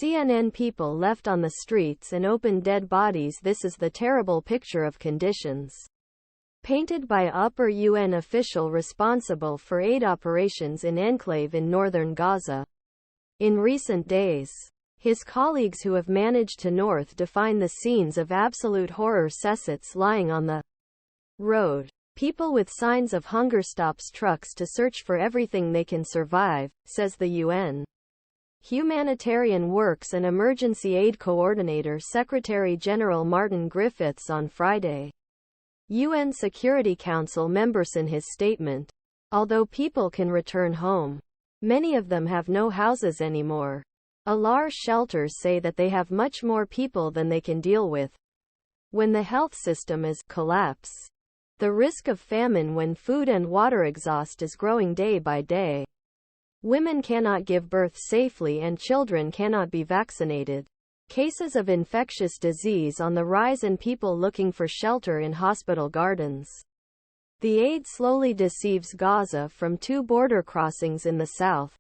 CNN people left on the streets and open dead bodies. This is the terrible picture of conditions painted by upper UN official responsible for aid operations in enclave in northern Gaza. In recent days, his colleagues who have managed to north define the scenes of absolute horror. Cessets lying on the road. People with signs of hunger stops trucks to search for everything they can survive, says the UN. Humanitarian Works and Emergency Aid Coordinator Secretary General Martin Griffiths on Friday. UN Security Council members. In his statement, although people can return home, many of them have no houses anymore. Alar shelters say that they have much more people than they can deal with. When the health system is collapse, the risk of famine when food and water exhaust is growing day by day. Women cannot give birth safely and children cannot be vaccinated. Cases of infectious disease on the rise and people looking for shelter in hospital gardens. The aid slowly deceives Gaza from 2 border crossings in the south.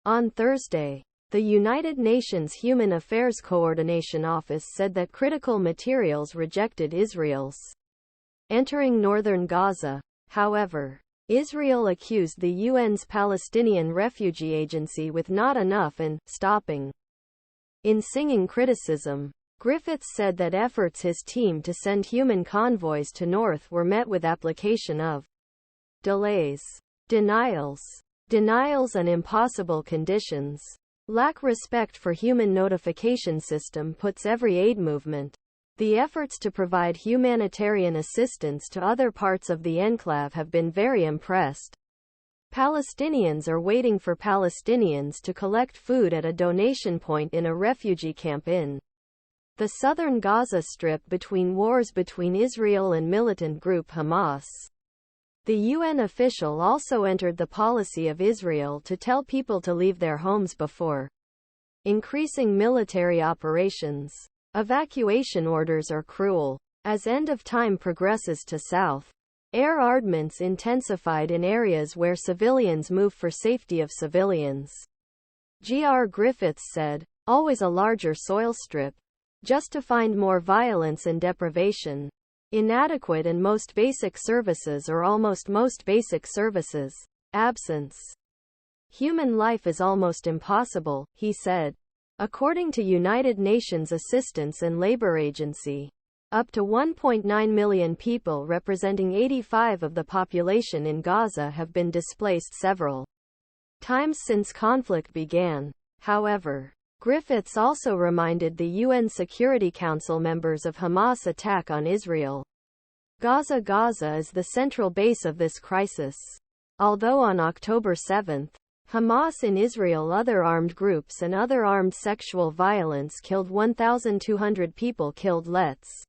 On Thursday, the United Nations Human Affairs Coordination Office said that critical materials rejected Israel's entering northern Gaza. However, Israel accused the UN's Palestinian Refugee Agency with not enough and stopping. In singing criticism, Griffiths said that efforts his team to send human convoys to north were met with application of delays, denials and impossible conditions. Lack respect for human notification system puts every aid movement. The efforts to provide humanitarian assistance to other parts of the enclave have been very impressed. Palestinians are waiting for Palestinians to collect food at a donation point in a refugee camp in the southern Gaza Strip between wars between Israel and militant group Hamas. The UN official also entered the policy of Israel to tell people to leave their homes before increasing military operations. Evacuation orders are cruel. As end of time progresses to south, air ardments intensified in areas where civilians move for safety of civilians. Gr. Griffiths said, always a larger soil strip. Just to find more violence and deprivation. Inadequate and most basic services or almost most basic services. Absence. Human life is almost impossible, he said. According to United Nations Assistance and Labor Agency, up to 1.9 million people representing 85% of the population in Gaza have been displaced several times since conflict began. However, Griffiths also reminded the UN Security Council members of Hamas' attack on Israel. Gaza is the central base of this crisis. Although on October 7, Hamas in Israel, other armed groups and other armed sexual violence killed 1,200 people killed. Let's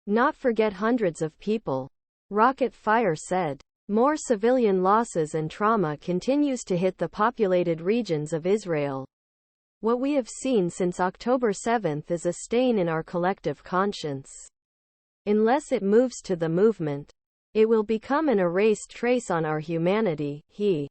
not forget hundreds of people. Rocket Fire said. More civilian losses and trauma continues to hit the populated regions of Israel. What we have seen since October 7 is a stain in our collective conscience. Unless it moves to the movement, it will become an erased trace on our humanity, he